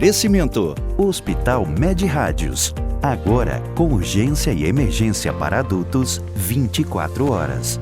Oferecimento: Hospital Med Rádios. Agora com urgência e emergência para adultos 24 horas.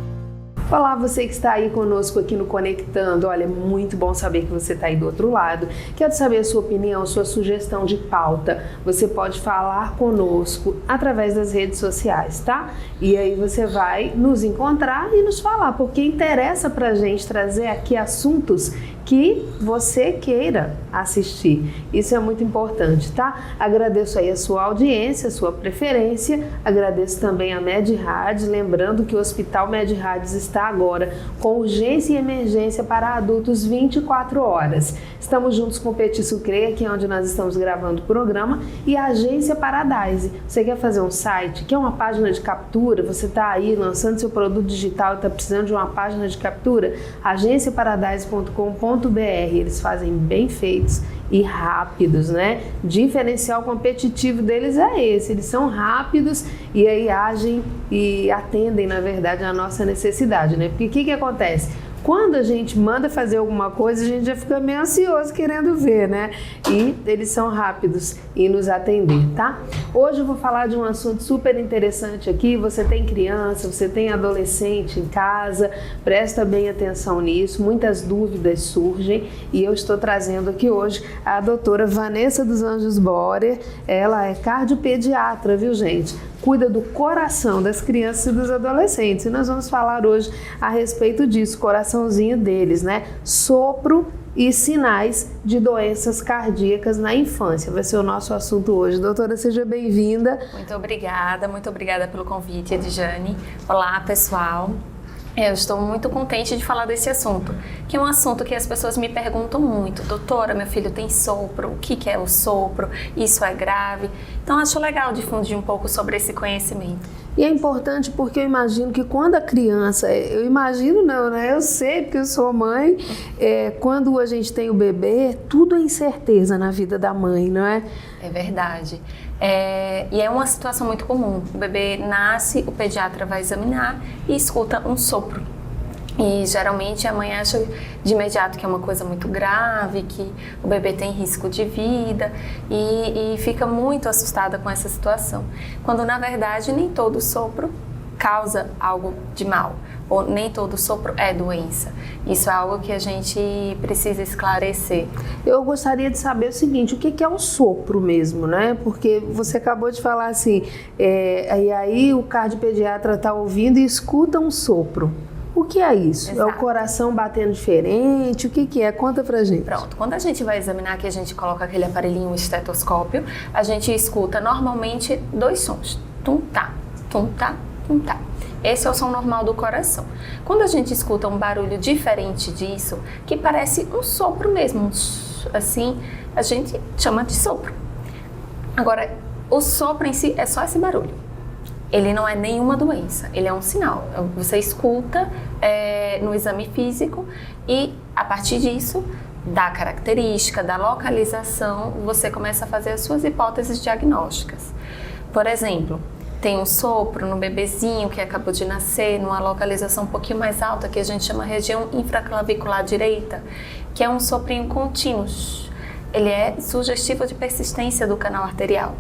Olá, você que está aí conosco aqui no Conectando. Olha, é muito bom saber que você está aí do outro lado. Quero saber a sua opinião, sua sugestão de pauta. Você pode falar conosco através das redes sociais, tá? E aí você vai nos encontrar e nos falar, porque interessa pra gente trazer aqui assuntos que você queira assistir. Isso é muito importante, tá? Agradeço aí a sua audiência, a sua preferência. Agradeço também a Med Rádios, lembrando que o Hospital Med Rádios está agora com urgência e emergência para adultos 24 horas. Estamos juntos com o Petisco CREA, que é onde nós estamos gravando o programa, e a Agência Paradise. Você quer fazer um site, quer uma página de captura, você está aí lançando seu produto digital e está precisando de uma página de captura? agenciaparadise.com.br. Eles fazem bem feitos e rápidos, né? Diferencial competitivo deles é esse, eles são rápidos e aí agem e atendem, na verdade, a nossa necessidade, né? Porque o que acontece? Quando a gente manda fazer alguma coisa, a gente já fica meio ansioso querendo ver, né? E eles são rápidos em nos atender, tá? Hoje eu vou falar de um assunto super interessante aqui. Você tem criança, você tem adolescente em casa, presta bem atenção nisso. Muitas dúvidas surgem e eu estou trazendo aqui hoje a doutora Vanessa dos Anjos Borer. Ela é cardiopediatra, viu, gente? Cuida do coração das crianças e dos adolescentes. E nós vamos falar hoje a respeito disso, coraçãozinho deles, né? Sopro e sinais de doenças cardíacas na infância. Vai ser o nosso assunto hoje. Doutora, seja bem-vinda. Muito obrigada pelo convite, Edjane. Olá, pessoal. Eu estou muito contente de falar desse assunto, que é um assunto que as pessoas me perguntam muito. Doutora, meu filho tem sopro, o que é o sopro? Isso é grave? Então, acho legal difundir um pouco sobre esse conhecimento. E é importante porque eu imagino que quando a criança, eu imagino não, né? Eu sei porque eu sou mãe, quando a gente tem o bebê, tudo é incerteza na vida da mãe, não é? É verdade. E é uma situação muito comum. O bebê nasce, o pediatra vai examinar e escuta um sopro. E geralmente a mãe acha de imediato que é uma coisa muito grave, que o bebê tem risco de vida e fica muito assustada com essa situação. Quando na verdade nem todo sopro causa algo de mal, ou nem todo sopro é doença. Isso é algo que a gente precisa esclarecer. Eu gostaria de saber o seguinte, o que é o sopro mesmo, né? Porque você acabou de falar assim, e aí o cardiopediatra está ouvindo e escuta um sopro. O que é isso? Exato. É o coração batendo diferente? O que é? Conta pra gente. Pronto, quando a gente vai examinar, que a gente coloca aquele aparelhinho, o estetoscópio, a gente escuta normalmente dois sons. Tum-tá, tum-tá, tum-tá. Esse é o som normal do coração. Quando a gente escuta um barulho diferente disso, que parece um sopro mesmo, assim, a gente chama de sopro. Agora, o sopro em si é só esse barulho. Ele não é nenhuma doença, ele é um sinal. Você escuta no exame físico e, a partir disso, da característica, da localização, você começa a fazer as suas hipóteses diagnósticas. Por exemplo, tem um sopro no bebezinho que acabou de nascer, numa localização um pouquinho mais alta, que a gente chama região infraclavicular direita, que é um soprinho contínuo. Ele é sugestivo de persistência do canal arterial.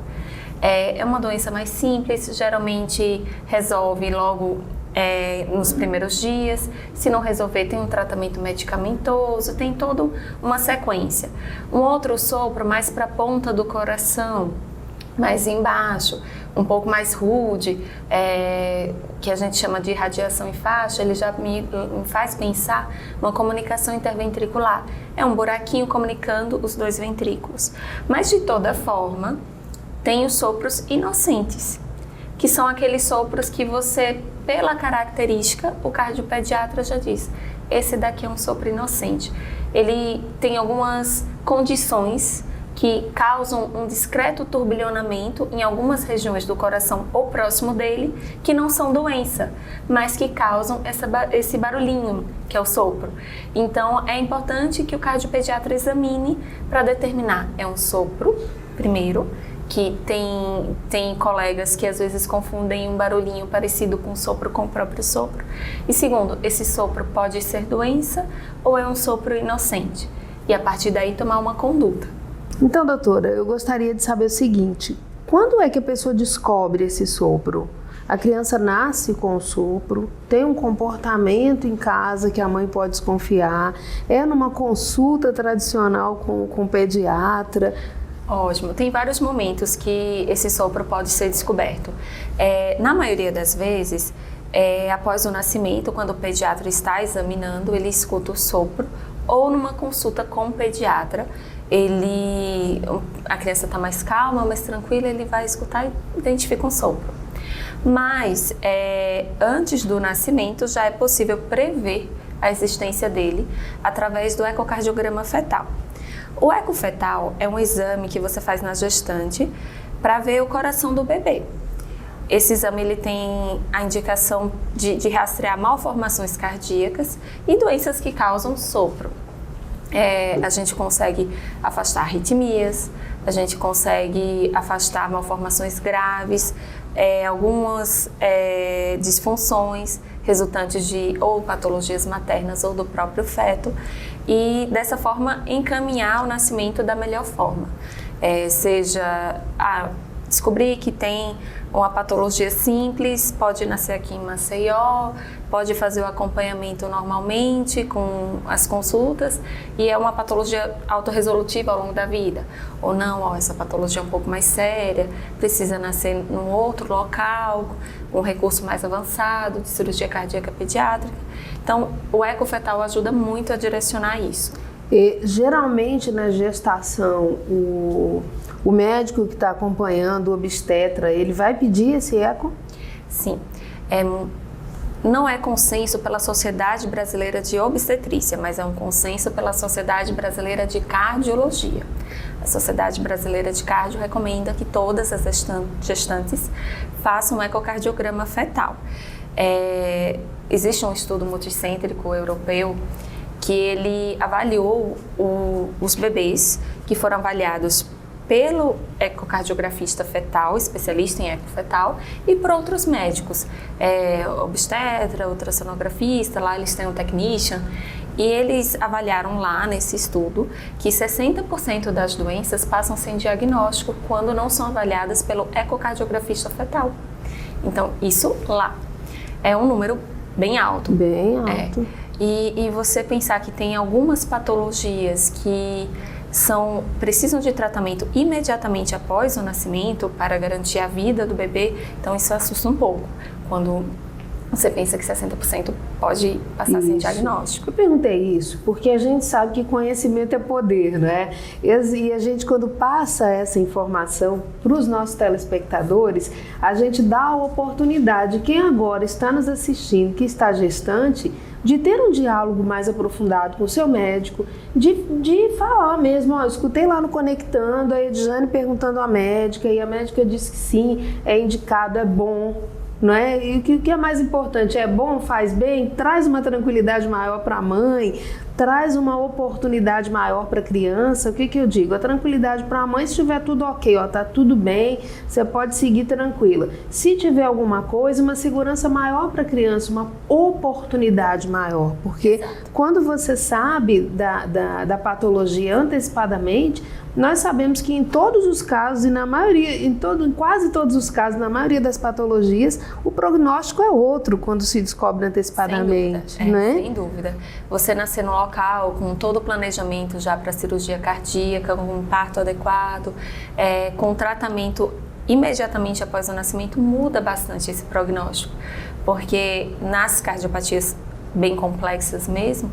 É uma doença mais simples, geralmente resolve logo nos primeiros dias. Se não resolver, tem um tratamento medicamentoso, tem toda uma sequência. Um outro sopro mais para a ponta do coração, mais embaixo, um pouco mais rude, que a gente chama de radiação em faixa, ele já me faz pensar numa comunicação interventricular. É um buraquinho comunicando os dois ventrículos. Mas, de toda forma, tem os sopros inocentes, que são aqueles sopros que você, pela característica, o cardiopediatra já diz, esse daqui é um sopro inocente. Ele tem algumas condições que causam um discreto turbilhonamento em algumas regiões do coração ou próximo dele, que não são doença, mas que causam esse barulhinho, que é o sopro. Então, é importante que o cardiopediatra examine para determinar, é um sopro, primeiro, que tem colegas que às vezes confundem um barulhinho parecido com sopro com o próprio sopro. E segundo, esse sopro pode ser doença ou é um sopro inocente. E a partir daí tomar uma conduta. Então, doutora, eu gostaria de saber o seguinte: quando é que a pessoa descobre esse sopro? A criança nasce com o sopro, tem um comportamento em casa que a mãe pode desconfiar, é numa consulta tradicional com o pediatra? Ótimo, tem vários momentos que esse sopro pode ser descoberto. Na maioria das vezes, após o nascimento, quando o pediatra está examinando, ele escuta o sopro, ou numa consulta com o pediatra, a criança está mais calma, mais tranquila, ele vai escutar e identifica um sopro. Mas antes do nascimento já é possível prever a existência dele através do ecocardiograma fetal. O eco fetal é um exame que você faz na gestante para ver o coração do bebê. Esse exame ele tem a indicação de rastrear malformações cardíacas e doenças que causam sopro. A gente consegue afastar arritmias, a gente consegue afastar malformações graves, algumas disfunções resultantes de ou patologias maternas ou do próprio feto, e dessa forma encaminhar o nascimento da melhor forma. Seja descobrir que tem uma patologia simples, pode nascer aqui em Maceió, pode fazer o acompanhamento normalmente com as consultas, e é uma patologia autorresolutiva ao longo da vida. Ou não, essa patologia é um pouco mais séria, precisa nascer num outro local, com um recurso mais avançado de cirurgia cardíaca pediátrica. Então, o ecofetal ajuda muito a direcionar isso. E, geralmente, na gestação, o médico que está acompanhando, o obstetra, ele vai pedir esse eco? Sim. Não é consenso pela Sociedade Brasileira de Obstetrícia, mas é um consenso pela Sociedade Brasileira de Cardiologia. A Sociedade Brasileira de Cardio recomenda que todas as gestantes façam um ecocardiograma fetal. Existe um estudo multicêntrico europeu que ele avaliou os bebês que foram avaliados pelo ecocardiografista fetal, especialista em ecofetal, e por outros médicos, obstetra, ultrassonografista, lá eles têm um technician, e eles avaliaram lá nesse estudo que 60% das doenças passam sem diagnóstico quando não são avaliadas pelo ecocardiografista fetal. Então, isso lá é um número bem alto. Bem alto. E você pensar que tem algumas patologias que precisam de tratamento imediatamente após o nascimento para garantir a vida do bebê, então isso assusta um pouco, quando você pensa que 60% pode passar sem diagnóstico. Eu perguntei isso porque a gente sabe que conhecimento é poder, né? E a gente, quando passa essa informação para os nossos telespectadores, a gente dá a oportunidade, quem agora está nos assistindo, que está gestante, de ter um diálogo mais aprofundado com o seu médico, de falar mesmo, escutei lá no Conectando, a Edjane perguntando à médica, e a médica disse que sim, é indicado, é bom, não é? E o que é mais importante, é bom, faz bem, traz uma tranquilidade maior para a mãe, traz uma oportunidade maior para a criança. O que eu digo? A tranquilidade para a mãe, se tiver tudo ok, tá tudo bem, você pode seguir tranquila. Se tiver alguma coisa, uma segurança maior para a criança, uma oportunidade maior, porque quando você sabe da patologia antecipadamente, nós sabemos que em todos os casos, e na maioria, em quase todos os casos, na maioria das patologias, o prognóstico é outro quando se descobre antecipadamente. Sem dúvida, né? Sem dúvida. Você nascer no local com todo o planejamento já para cirurgia cardíaca, com um parto adequado, com tratamento imediatamente após o nascimento, muda bastante esse prognóstico, porque nas cardiopatias bem complexas mesmo,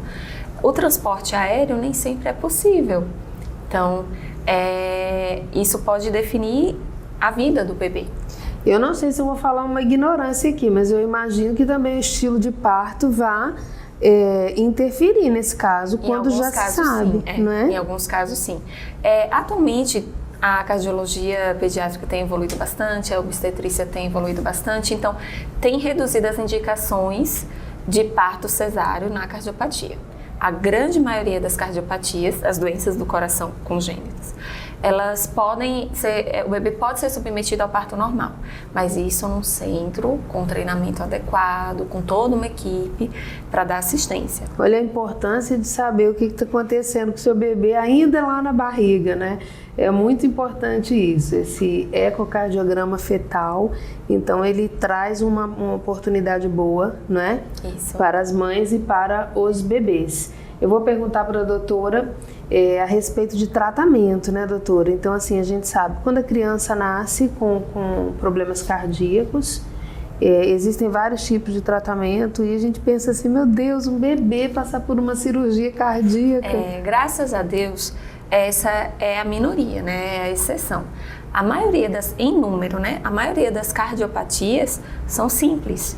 o transporte aéreo nem sempre é possível. Então, isso pode definir a vida do bebê. Eu não sei se eu vou falar uma ignorância aqui, mas eu imagino que também o estilo de parto vá interferir nesse caso, quando já se sabe, sim, não é? Em alguns casos, sim. Atualmente, a cardiologia pediátrica tem evoluído bastante, a obstetrícia tem evoluído bastante, então tem reduzido as indicações de parto cesáreo na cardiopatia. A grande maioria das cardiopatias, as doenças do coração congênitas, elas podem ser, o bebê pode ser submetido ao parto normal, mas isso num centro com treinamento adequado, com toda uma equipe para dar assistência. Olha a importância de saber o que está acontecendo com o seu bebê ainda lá na barriga, né? É muito importante isso, esse ecocardiograma fetal. Então ele traz uma oportunidade boa, né? Isso. Para as mães e para os bebês. Eu vou perguntar para a doutora a respeito de tratamento, né, doutora? Então, assim, a gente sabe, quando a criança nasce com problemas cardíacos, existem vários tipos de tratamento e a gente pensa assim, meu Deus, um bebê passar por uma cirurgia cardíaca. Graças a Deus, essa é a minoria, né? É a exceção. A maioria em número, né? A maioria das cardiopatias são simples.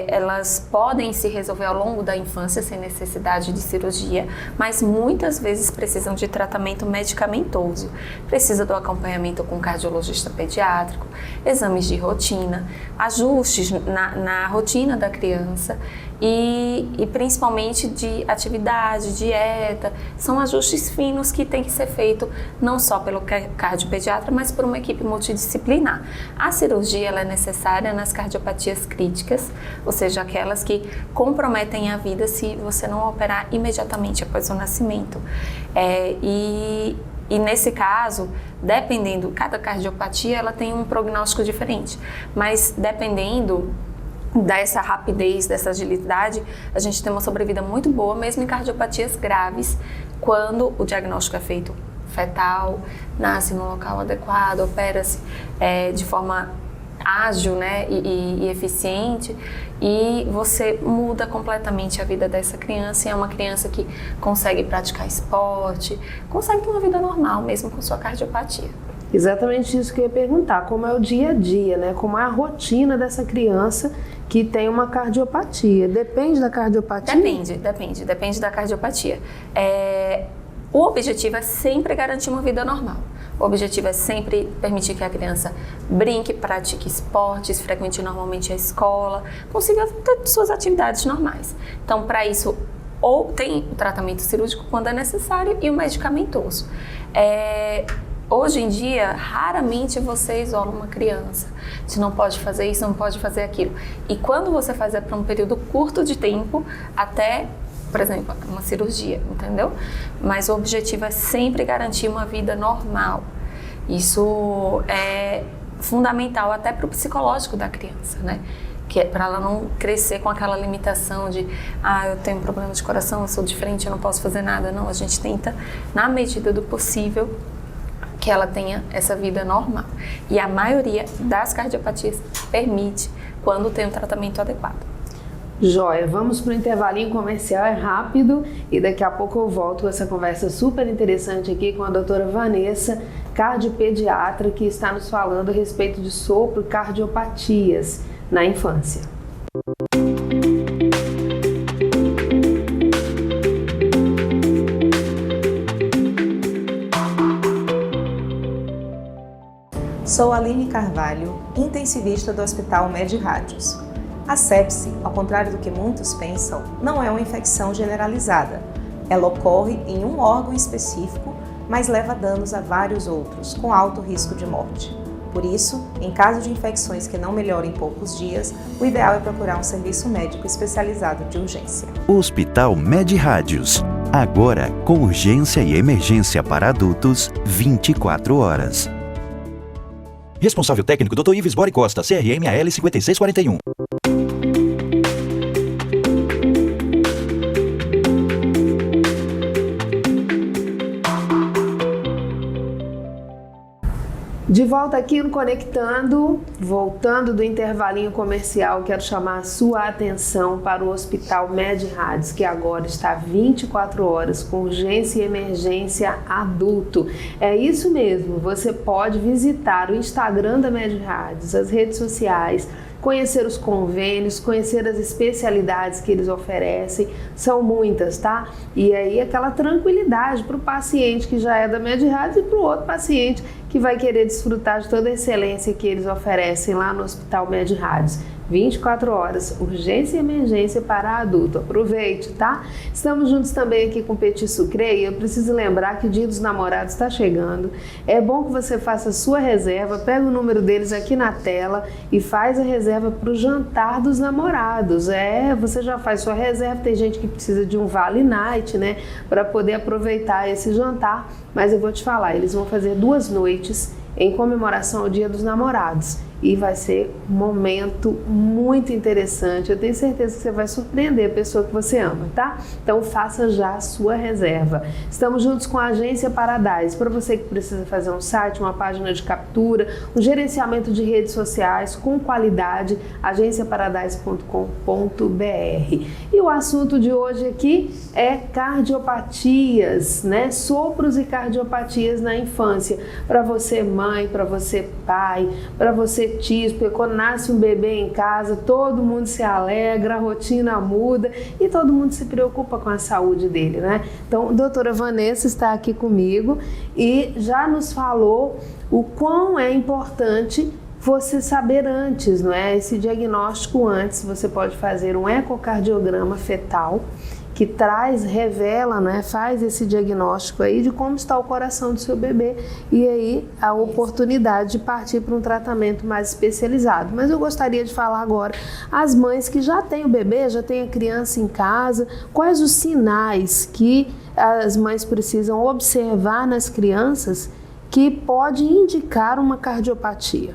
Elas podem se resolver ao longo da infância sem necessidade de cirurgia, mas muitas vezes precisam de tratamento medicamentoso. Precisa do acompanhamento com cardiologista pediátrico, exames de rotina, ajustes na rotina da criança e principalmente de atividade, dieta. São ajustes finos que tem que ser feito não só pelo cardiopediatra, mas por uma equipe multidisciplinar. A cirurgia ela é necessária nas cardiopatias críticas, ou seja, aquelas que comprometem a vida se você não operar imediatamente após o nascimento. E nesse caso, dependendo, cada cardiopatia ela tem um prognóstico diferente, mas dependendo dessa rapidez, dessa agilidade, a gente tem uma sobrevida muito boa, mesmo em cardiopatias graves, quando o diagnóstico é feito fetal, nasce no local adequado, opera-se de forma ágil, né, e eficiente, e você muda completamente a vida dessa criança, e é uma criança que consegue praticar esporte, consegue ter uma vida normal, mesmo com sua cardiopatia. Exatamente isso que eu ia perguntar, como é o dia a dia, né? Como é a rotina dessa criança que tem uma cardiopatia? Depende da cardiopatia? Depende da cardiopatia. O objetivo é sempre garantir uma vida normal. O objetivo é sempre permitir que a criança brinque, pratique esportes, frequente normalmente a escola, consiga ter suas atividades normais. Então, para isso, ou tem o tratamento cirúrgico quando é necessário e o medicamentoso. Hoje em dia, raramente você isola uma criança. Você não pode fazer isso, não pode fazer aquilo. E quando você faz para um período curto de tempo, até, por exemplo, uma cirurgia, entendeu? Mas o objetivo é sempre garantir uma vida normal. Isso é fundamental até para o psicológico da criança, né? Que é para ela não crescer com aquela limitação de eu tenho problema de coração, eu sou diferente, eu não posso fazer nada. Não, a gente tenta, na medida do possível, que ela tenha essa vida normal. E a maioria das cardiopatias permite quando tem um tratamento adequado. Joia, vamos para o intervalinho comercial, é rápido, e daqui a pouco eu volto com essa conversa super interessante aqui com a doutora Vanessa, cardiopediatra, que está nos falando a respeito de sopro e cardiopatias na infância. Sou Aline Carvalho, intensivista do Hospital Med-Rádios. A sepse, ao contrário do que muitos pensam, não é uma infecção generalizada. Ela ocorre em um órgão específico, mas leva danos a vários outros, com alto risco de morte. Por isso, em caso de infecções que não melhoram em poucos dias, o ideal é procurar um serviço médico especializado de urgência. Hospital Med-Rádios. Agora, com urgência e emergência para adultos, 24 horas. Responsável técnico Dr. Ives Bori Costa, CRM-AL 5641. De volta aqui no Conectando, voltando do intervalinho comercial, quero chamar a sua atenção para o Hospital Med-Rádios, que agora está 24 horas com urgência e emergência adulto. É isso mesmo, você pode visitar o Instagram da Med-Rádios, as redes sociais, conhecer os convênios, conhecer as especialidades que eles oferecem, são muitas, tá? E aí aquela tranquilidade para o paciente que já é da Med-Rádios e para o outro paciente que que vai querer desfrutar de toda a excelência que eles oferecem lá no Hospital Med-Rádios. 24 horas, urgência e emergência para adulto. Aproveite, tá? Estamos juntos também aqui com o Petit Sucre e eu preciso lembrar que o Dia dos Namorados está chegando. É bom que você faça a sua reserva, pega o número deles aqui na tela e faz a reserva para o jantar dos namorados. Você já faz sua reserva, tem gente que precisa de um Vale Night, né? Para poder aproveitar esse jantar, mas eu vou te falar, eles vão fazer 2 noites em comemoração ao Dia dos Namorados. E vai ser um momento muito interessante. Eu tenho certeza que você vai surpreender a pessoa que você ama, tá? Então faça já a sua reserva. Estamos juntos com a Agência Paradise. Para você que precisa fazer um site, uma página de captura, um gerenciamento de redes sociais com qualidade, agenciaparadise.com.br. E o assunto de hoje aqui é cardiopatias, né? Sopros e cardiopatias na infância. Para você mãe, para você pai, para você tio, porque quando nasce um bebê em casa, todo mundo se alegra, a rotina muda e todo mundo se preocupa com a saúde dele, né? Então, a doutora Vanessa está aqui comigo e já nos falou o quão é importante você saber antes, não é? Esse diagnóstico antes, você pode fazer um ecocardiograma fetal, que revela, né, faz esse diagnóstico aí de como está o coração do seu bebê e aí a oportunidade de partir para um tratamento mais especializado. Mas eu gostaria de falar agora as mães que já têm o bebê, já têm a criança em casa, quais os sinais que as mães precisam observar nas crianças que pode indicar uma cardiopatia.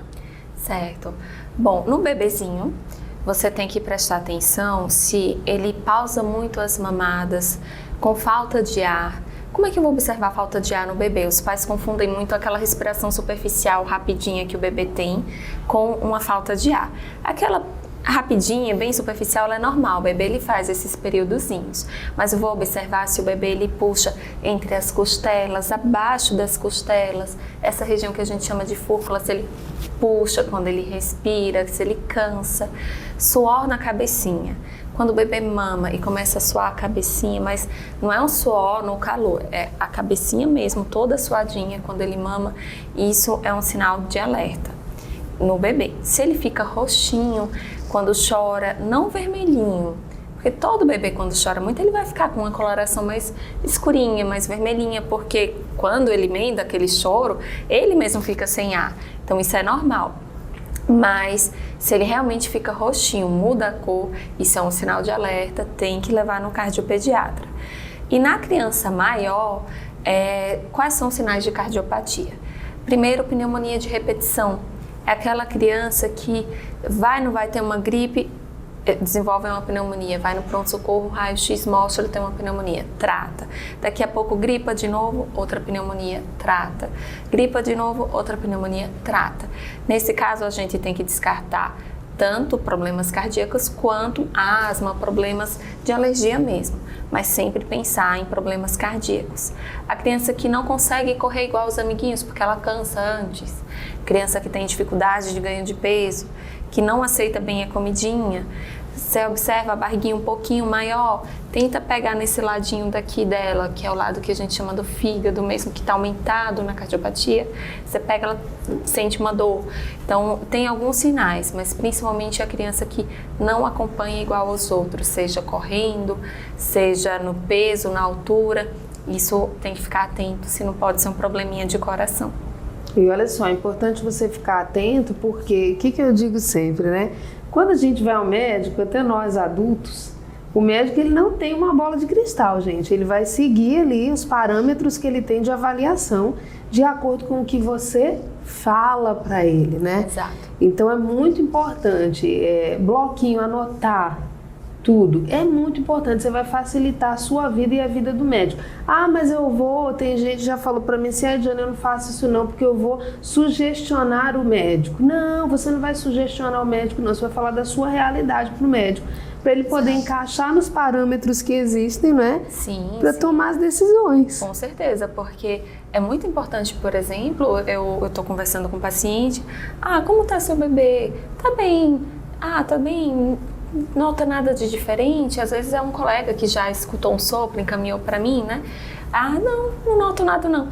Certo. Bom, no bebezinho, você tem que prestar atenção se ele pausa muito as mamadas, com falta de ar. Como é que eu vou observar a falta de ar no bebê? Os pais confundem muito aquela respiração superficial rapidinha que o bebê tem com uma falta de ar. Aquela rapidinha, bem superficial, ela é normal, o bebê ele faz esses períodozinhos, mas eu vou observar se o bebê ele puxa entre as costelas, abaixo das costelas, essa região que a gente chama de fúrcula, se ele puxa quando ele respira, se ele cansa, suor na cabecinha. Quando o bebê mama e começa a suar a cabecinha, mas não é um suor no calor, é a cabecinha mesmo, toda suadinha quando ele mama, isso é um sinal de alerta no bebê. Se ele fica roxinho quando chora, não vermelhinho, porque todo bebê quando chora muito ele vai ficar com uma coloração mais escurinha, mais vermelhinha, porque quando ele emenda aquele choro, ele mesmo fica sem ar, então isso é normal. Mas se ele realmente fica roxinho, muda a cor, isso é um sinal de alerta, tem que levar no cardiopediatra. E na criança maior, quais são os sinais de cardiopatia? Primeiro, pneumonia de repetição. É aquela criança que não vai ter uma gripe, desenvolve uma pneumonia, vai no pronto-socorro, raio-x mostra ele tem uma pneumonia, trata. Daqui a pouco gripa de novo, outra pneumonia, trata. Gripa de novo, outra pneumonia, trata. Nesse caso a gente tem que descartar tanto problemas cardíacos quanto asma, problemas de alergia mesmo, mas sempre pensar em problemas cardíacos. A criança que não consegue correr igual os amiguinhos porque ela cansa antes, criança que tem dificuldade de ganho de peso, que não aceita bem a comidinha, você observa a barriguinha um pouquinho maior, tenta pegar nesse ladinho daqui dela, que é o lado que a gente chama do fígado mesmo, que está aumentado na cardiopatia, você pega, ela sente uma dor. Então, tem alguns sinais, mas principalmente a criança que não acompanha igual aos outros, seja correndo, seja no peso, na altura, isso tem que ficar atento, se não pode ser um probleminha de coração. E olha só, é importante você ficar atento, porque o que eu digo sempre, né? Quando a gente vai ao médico, até nós adultos, o médico ele não tem uma bola de cristal, gente. Ele vai seguir ali os parâmetros que ele tem de avaliação de acordo com o que você fala para ele, né? Exato. Então é muito importante, bloquinho, anotar tudo. É muito importante, você vai facilitar a sua vida e a vida do médico. Ah, mas tem gente que já falou para mim assim, Diana, eu não faço isso não, porque eu vou sugestionar o médico. Não, você não vai sugestionar o médico não, você vai falar da sua realidade para o médico, para ele poder encaixar nos parâmetros que existem, não é? Sim. Para tomar as decisões. Com certeza, porque é muito importante, por exemplo, eu estou conversando com o paciente, como está seu bebê? Tá bem. Tá bem. Nota nada de diferente, às vezes é um colega que já escutou um sopro, encaminhou para mim, né? Não noto nada não.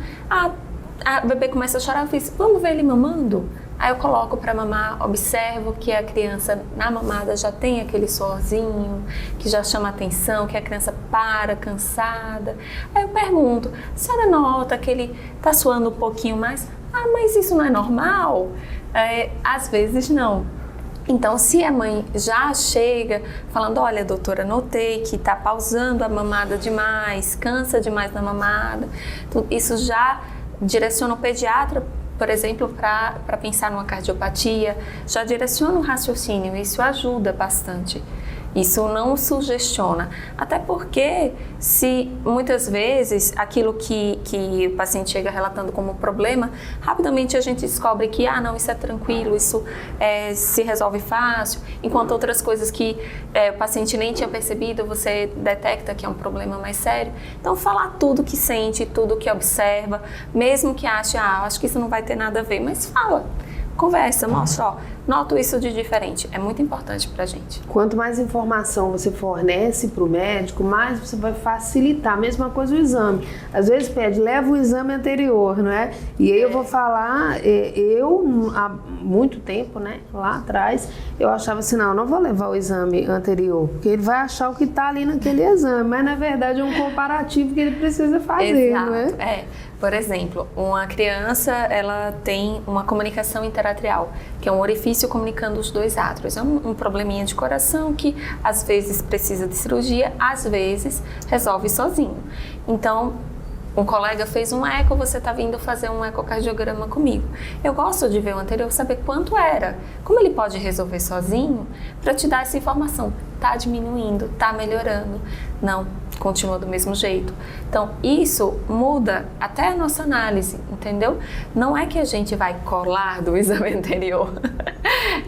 a bebê começa a chorar, eu fiz, vamos ver ele mamando? Aí eu coloco para mamar, observo que a criança na mamada já tem aquele suorzinho, que já chama atenção, que a criança para, cansada. Aí eu pergunto, a senhora nota que ele está suando um pouquinho mais? Ah, mas isso não é normal? Às vezes não. Então, se a mãe já chega falando, olha, doutora, notei que está pausando a mamada demais, cansa demais na mamada, isso já direciona o pediatra, por exemplo, para pensar numa cardiopatia, já direciona o raciocínio, isso ajuda bastante. Isso não sugestiona, até porque se muitas vezes aquilo que o paciente chega relatando como problema, rapidamente a gente descobre que, não, isso é tranquilo, isso se resolve fácil, enquanto outras coisas que o paciente nem tinha percebido, você detecta que é um problema mais sério. Então, falar tudo que sente, tudo que observa, mesmo que ache, acho que isso não vai ter nada a ver, mas fala. Conversa, mostra, noto isso de diferente. É muito importante pra gente. Quanto mais informação você fornece para o médico, mais você vai facilitar. Mesma coisa o exame. Às vezes pede, leva o exame anterior, não é? E aí eu vou falar, eu há muito tempo, né, lá atrás, eu achava assim, não vou levar o exame anterior, porque ele vai achar o que está ali naquele exame, mas na verdade é um comparativo que ele precisa fazer, Exato. não é? Por exemplo, uma criança, ela tem uma comunicação interatrial, que é um orifício comunicando os dois átrios. É um probleminha de coração que às vezes precisa de cirurgia, às vezes resolve sozinho. Então, um colega fez um eco, você está vindo fazer um ecocardiograma comigo. Eu gosto de ver o anterior, saber quanto era. Como ele pode resolver sozinho, para te dar essa informação. Está diminuindo, está melhorando. Não, continua do mesmo jeito. Então, isso muda até a nossa análise, entendeu? Não é que a gente vai colar do exame anterior.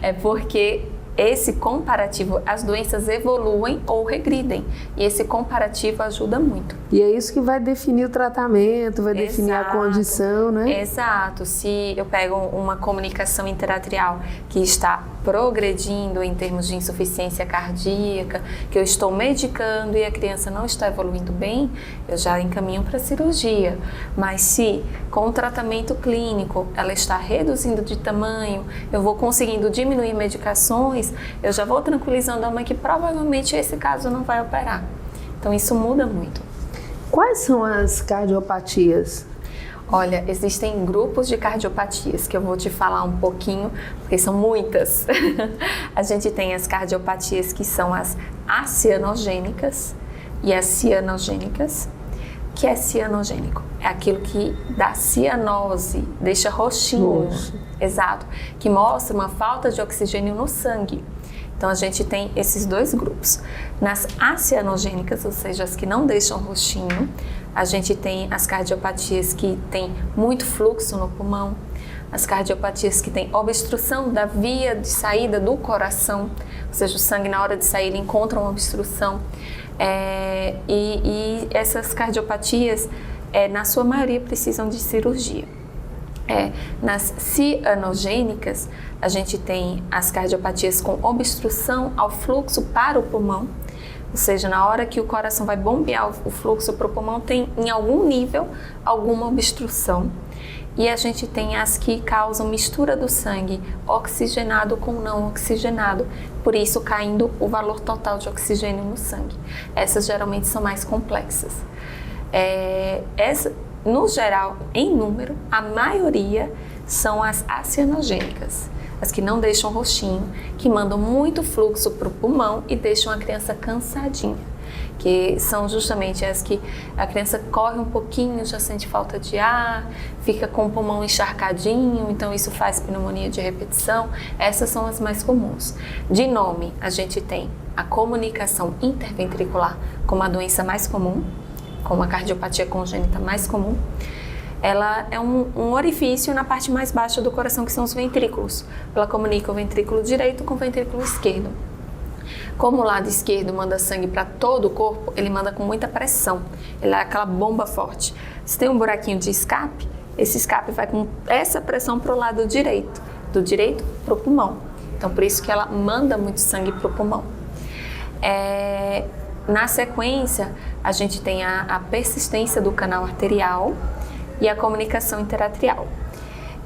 É porque esse comparativo, as doenças evoluem ou regridem. E esse comparativo ajuda muito. E é isso que vai definir o tratamento, vai definir a condição, né? Exato. Se eu pego uma comunicação interatrial que está progredindo em termos de insuficiência cardíaca, que eu estou medicando e a criança não está evoluindo bem, eu já encaminho para cirurgia. Mas se com o tratamento clínico ela está reduzindo de tamanho, eu vou conseguindo diminuir medicações, eu já vou tranquilizando a mãe que provavelmente esse caso não vai operar. Então isso muda muito. Quais são as cardiopatias? Olha, existem grupos de cardiopatias que eu vou te falar um pouquinho, porque são muitas. A gente tem as cardiopatias que são as acianogênicas e as cianogênicas. O que é cianogênico? É aquilo que dá cianose, deixa roxinho. Exato, que mostra uma falta de oxigênio no sangue. Então a gente tem esses dois grupos. Nas acianogênicas, ou seja, as que não deixam roxinho, a gente tem as cardiopatias que têm muito fluxo no pulmão, as cardiopatias que têm obstrução da via de saída do coração, ou seja, o sangue na hora de sair ele encontra uma obstrução. E essas cardiopatias, na sua maioria, precisam de cirurgia. Nas cianogênicas, a gente tem as cardiopatias com obstrução ao fluxo para o pulmão, ou seja, na hora que o coração vai bombear o fluxo para o pulmão, tem em algum nível alguma obstrução. E a gente tem as que causam mistura do sangue oxigenado com não oxigenado, por isso caindo o valor total de oxigênio no sangue. Essas geralmente são mais complexas. No geral, em número, a maioria são as acianogênicas, as que não deixam roxinho, que mandam muito fluxo para o pulmão e deixam a criança cansadinha, que são justamente as que a criança corre um pouquinho, já sente falta de ar, fica com o pulmão encharcadinho, então isso faz pneumonia de repetição. Essas são as mais comuns. De nome, a gente tem a comunicação interventricular como a doença mais comum, como a cardiopatia congênita mais comum. Ela é um orifício na parte mais baixa do coração, que são os ventrículos. Ela comunica o ventrículo direito com o ventrículo esquerdo. Como o lado esquerdo manda sangue para todo o corpo, ele manda com muita pressão. Ele é aquela bomba forte. Se tem um buraquinho de escape, esse escape vai com essa pressão para o lado direito, do direito para o pulmão. Então, por isso que ela manda muito sangue para o pulmão. Na sequência, a gente tem a persistência do canal arterial, e a comunicação interatrial.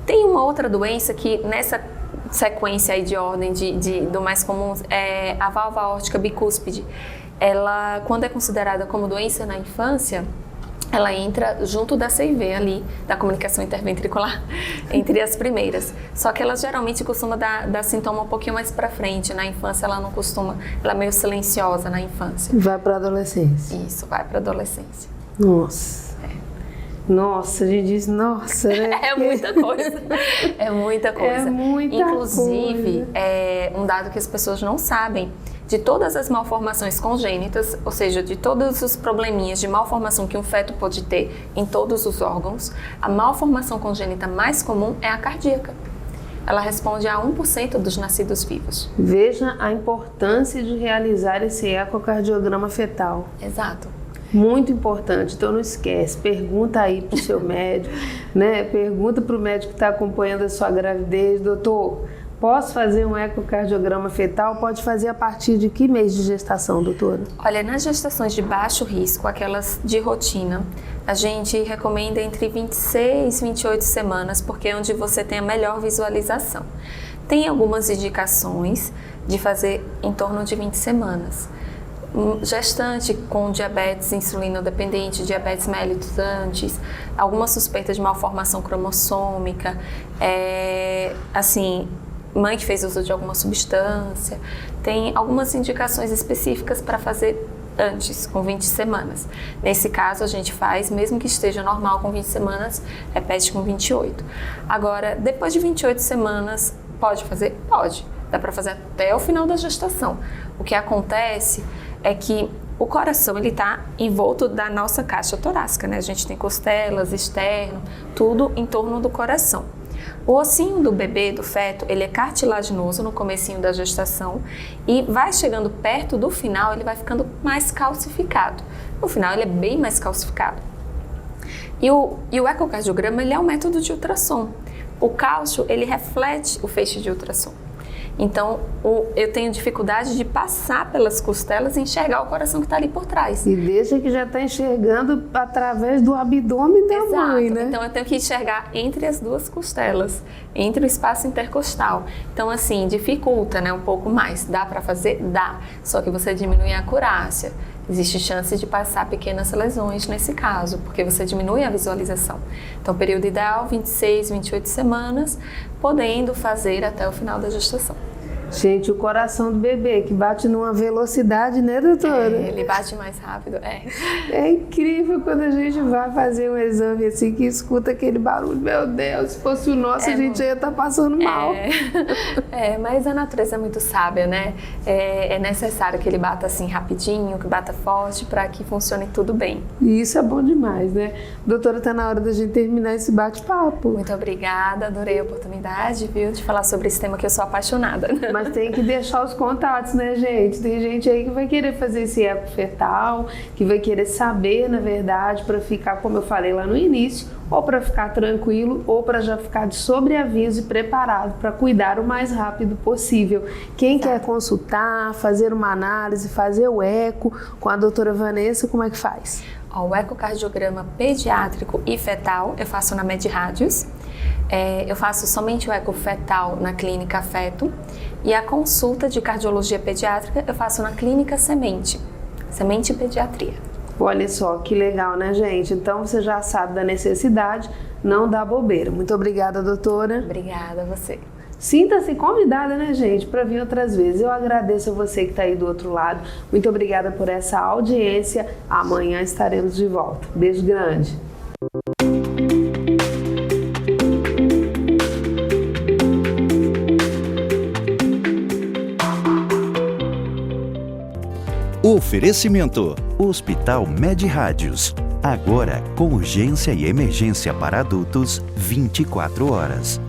Tem uma outra doença que nessa sequência aí de ordem do mais comum é a válvula aórtica bicúspide. Ela, quando é considerada como doença na infância, ela entra junto da CIV ali, da comunicação interventricular, entre as primeiras. Só que ela geralmente costuma dar sintoma um pouquinho mais pra frente. Na infância ela não costuma, ela é meio silenciosa na infância. Vai pra adolescência. Isso, vai pra adolescência. Nossa. Nossa, a gente diz, nossa, né? É muita coisa. É muita coisa. É muita Inclusive, coisa. é um dado que as pessoas não sabem, de todas as malformações congênitas, ou seja, de todos os probleminhas de malformação que um feto pode ter em todos os órgãos, a malformação congênita mais comum é a cardíaca. Ela responde a 1% dos nascidos vivos. Veja a importância de realizar esse ecocardiograma fetal. Exato. Muito importante, então não esquece, pergunta aí pro seu médico, né? Pergunta pro médico que está acompanhando a sua gravidez, doutor, posso fazer um ecocardiograma fetal? Pode fazer a partir de que mês de gestação, doutora? Olha, nas gestações de baixo risco, aquelas de rotina, a gente recomenda entre 26 e 28 semanas, porque é onde você tem a melhor visualização. Tem algumas indicações de fazer em torno de 20 semanas. Gestante com diabetes insulino-dependente, diabetes mellitus antes, alguma suspeita de malformação cromossômica, mãe que fez uso de alguma substância, tem algumas indicações específicas para fazer antes, com 20 semanas. Nesse caso, a gente faz, mesmo que esteja normal com 20 semanas, repete com 28. Agora, depois de 28 semanas, pode fazer? Pode. Dá para fazer até o final da gestação. O que acontece é que o coração, ele está envolto da nossa caixa torácica, né? A gente tem costelas, externo, tudo em torno do coração. O ossinho do bebê, do feto, ele é cartilaginoso no comecinho da gestação e vai chegando perto do final, ele vai ficando mais calcificado. No final, ele é bem mais calcificado. E o ecocardiograma, ele é um método de ultrassom. O cálcio, ele reflete o feixe de ultrassom. Então, eu tenho dificuldade de passar pelas costelas e enxergar o coração que está ali por trás. E deixa que já está enxergando através do abdômen da mãe, né? Então, eu tenho que enxergar entre as duas costelas, entre o espaço intercostal. Então, assim, dificulta, né, um pouco mais. Dá para fazer? Dá. Só que você diminui a acurácia. Existe chance de passar pequenas lesões nesse caso, porque você diminui a visualização. Então, período ideal, 26, 28 semanas, podendo fazer até o final da gestação. Gente, o coração do bebê que bate numa velocidade, né, doutora? Ele bate mais rápido, É incrível quando a gente vai fazer um exame assim, que escuta aquele barulho. Meu Deus, se fosse o nosso, a gente ia estar passando mal. Mas a natureza é muito sábia, né? É necessário que ele bata assim rapidinho, que bata forte, para que funcione tudo bem. E isso é bom demais, né? Doutora, tá na hora da gente terminar esse bate-papo. Muito obrigada, adorei a oportunidade, viu, de falar sobre esse tema que eu sou apaixonada. Mas tem que deixar os contatos, né, gente? Tem gente aí que vai querer fazer esse eco fetal, que vai querer saber, na verdade, para ficar, como eu falei lá no início, ou para ficar tranquilo, ou para já ficar de sobreaviso e preparado para cuidar o mais rápido possível. Quem quer consultar, fazer uma análise, fazer o eco com a doutora Vanessa, como é que faz? O ecocardiograma pediátrico e fetal eu faço na MedRádios. Eu faço somente o eco fetal na clínica Feto e a consulta de cardiologia pediátrica eu faço na clínica Semente Pediatria. Olha só, que legal, né, gente? Então você já sabe da necessidade, não dá bobeira. Muito obrigada, doutora. Obrigada a você. Sinta-se convidada, né, gente, para vir outras vezes. Eu agradeço a você que está aí do outro lado. Muito obrigada por essa audiência. Amanhã estaremos de volta. Beijo grande. Oferecimento: Hospital MedRádios. Agora com urgência e emergência para adultos 24 horas.